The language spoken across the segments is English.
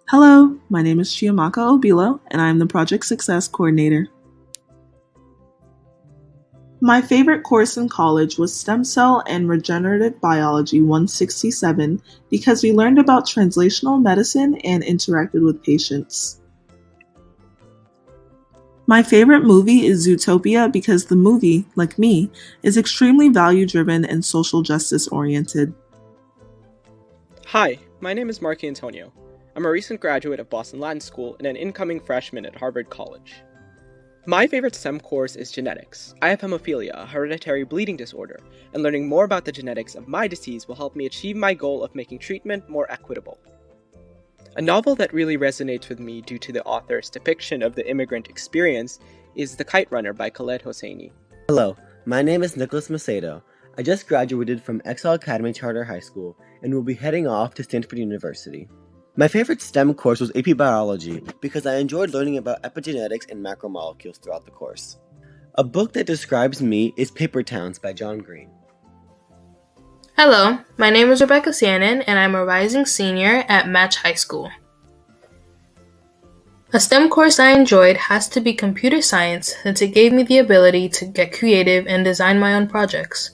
Hello, my name is Chiamaka Obilo, and I am the Project Success Coordinator. My favorite course in college was Stem Cell and Regenerative Biology 167 because we learned about translational medicine and interacted with patients. My favorite movie is Zootopia because the movie, like me, is extremely value-driven and social justice-oriented. Hi, my name is Marky Antonio. I'm a recent graduate of Boston Latin School and an incoming freshman at Harvard College. My favorite STEM course is genetics. I have hemophilia, a hereditary bleeding disorder, and learning more about the genetics of my disease will help me achieve my goal of making treatment more equitable. A novel that really resonates with me due to the author's depiction of the immigrant experience is The Kite Runner by Khaled Hosseini. Hello, my name is Nicholas Macedo. I just graduated from Excel Academy Charter High School and will be heading off to Stanford University. My favorite STEM course was AP Biology because I enjoyed learning about epigenetics and macromolecules throughout the course. A book that describes me is Paper Towns by John Green. Hello, my name is Rebecca Sannon, and I'm a rising senior at Match High School. A STEM course I enjoyed has to be computer science since it gave me the ability to get creative and design my own projects.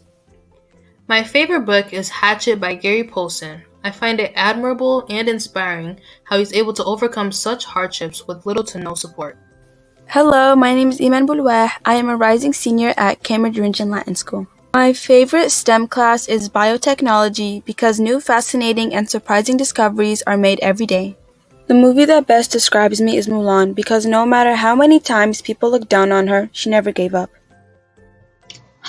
My favorite book is Hatchet by Gary Paulsen. I find it admirable and inspiring how he's able to overcome such hardships with little to no support. Hello, my name is Iman Bouloueh. I am a rising senior at Cambridge Region Latin School. My favorite STEM class is Biotechnology because new, fascinating, and surprising discoveries are made every day. The movie that best describes me is Mulan because no matter how many times people looked down on her, she never gave up.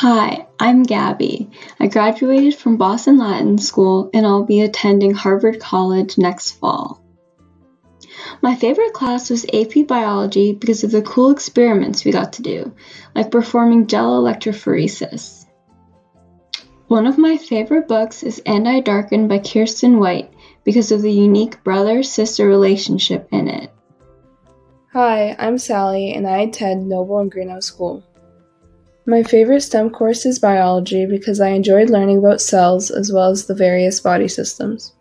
Hi, I'm Gabby. I graduated from Boston Latin School and I'll be attending Harvard College next fall. My favorite class was AP Biology because of the cool experiments we got to do, like performing gel electrophoresis. One of my favorite books is And I Darken by Kirsten White because of the unique brother-sister relationship in it. Hi, I'm Sally and I attend Noble and Greenhouse School. My favorite STEM course is biology because I enjoyed learning about cells as well as the various body systems.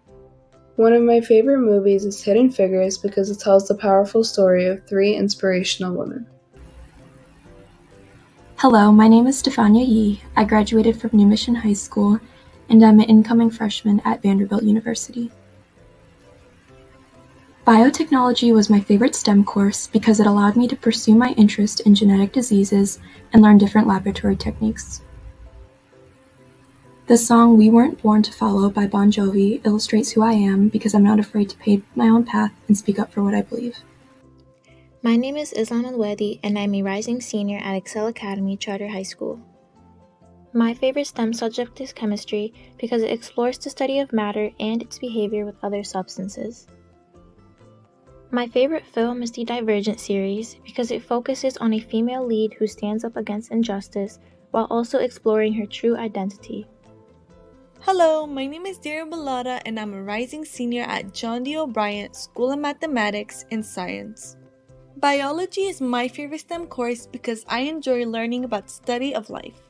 One of my favorite movies is Hidden Figures because it tells the powerful story of 3 inspirational women. Hello, my name is Stefania Yee. I graduated from New Mission High School, and I'm an incoming freshman at Vanderbilt University. Biotechnology was my favorite STEM course because it allowed me to pursue my interest in genetic diseases and learn different laboratory techniques. The song We Weren't Born to Follow by Bon Jovi illustrates who I am because I'm not afraid to pave my own path and speak up for what I believe. My name is Islam Alwedi, and I'm a rising senior at Excel Academy Charter High School. My favorite STEM subject is chemistry because it explores the study of matter and its behavior with other substances. My favorite film is the Divergent series because it focuses on a female lead who stands up against injustice while also exploring her true identity. Hello, my name is Dira Balada and I'm a rising senior at John D. O'Brien School of Mathematics and Science. Biology is my favorite STEM course because I enjoy learning about the study of life.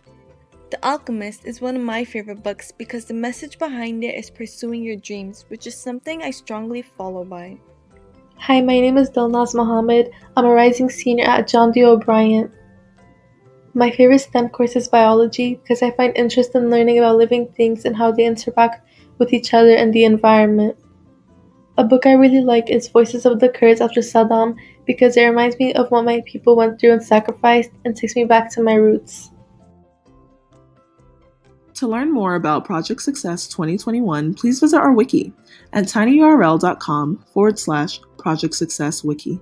The Alchemist is one of my favorite books because the message behind it is pursuing your dreams, which is something I strongly follow by. Hi, my name is Dilnaz Mohammed. I'm a rising senior at John D. O'Brien. My favorite STEM course is biology because I find interest in learning about living things and how they interact with each other and the environment. A book I really like is Voices of the Kurds after Saddam because it reminds me of what my people went through and sacrificed and takes me back to my roots. To learn more about Project Success 2021, please visit our wiki at tinyurl.com/Project Success Wiki.